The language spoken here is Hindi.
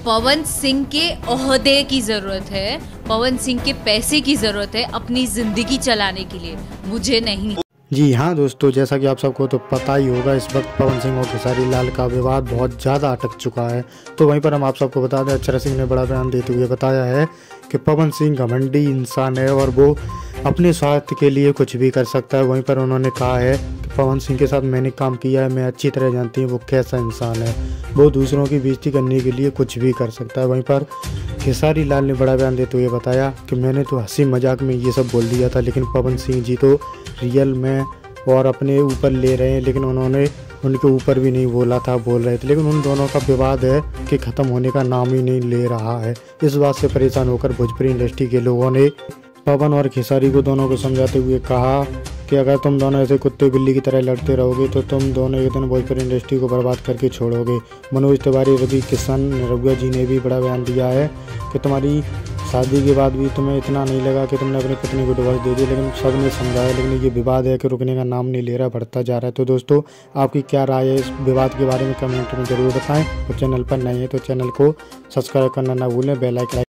पवन सिंह के ओहदे की ज़रूरत है, पवन सिंह के पैसे की ज़रूरत है अपनी ज़िंदगी चलाने के लिए, मुझे नहीं। जी हाँ दोस्तों, जैसा कि आप सबको तो पता ही होगा, इस वक्त पवन सिंह और खेसारी लाल का विवाद बहुत ज़्यादा अटक चुका है। तो वहीं पर हम आप सबको बता दें, अक्षरा सिंह ने बड़ा बयान देते हुए बताया है कि पवन सिंह घमंडी इंसान है और वो अपने स्वार्थ के लिए कुछ भी कर सकता है। वहीं पर उन्होंने कहा है कि पवन सिंह के साथ मैंने काम किया है, मैं अच्छी तरह जानती हूँ वो कैसा इंसान है, वो दूसरों की बेइज्जती करने के लिए कुछ भी कर सकता है। वहीं पर खेसारी लाल ने बड़ा बयान देते हुए बताया कि मैंने तो हंसी मजाक में ये सब बोल दिया था, लेकिन पवन सिंह जी तो रियल में और अपने ऊपर ले रहे हैं, लेकिन उन्होंने उनके ऊपर भी नहीं बोला था, बोल रहे थे। लेकिन उन दोनों का विवाद है कि ख़त्म होने का नाम ही नहीं ले रहा है। इस बात से परेशान होकर भोजपुरी इंडस्ट्री के लोगों ने पवन और खेसारी को दोनों को समझाते हुए कहा कि अगर तुम दोनों ऐसे कुत्ते बिल्ली की तरह लड़ते रहोगे तो तुम दोनों एक दिन भोजपुरी इंडस्ट्री को बर्बाद करके छोड़ोगे। मनोज तिवारी, रवि किशन, निरहुआ जी ने भी बड़ा बयान दिया है कि तुम्हारी शादी के बाद भी तुम्हें इतना नहीं लगा कि तुमने अपनी पत्नी को डिवोर्स दे दिया, लेकिन सब ने समझाया, लेकिन ये विवाद है कि रुकने का नाम नहीं ले रहा, बढ़ता जा रहा है। तो दोस्तों, आपकी क्या राय है इस विवाद के बारे में कमेंट में ज़रूर बताएं। और चैनल पर नए हैं तो चैनल को सब्सक्राइब करना ना भूलें, बेल आइकन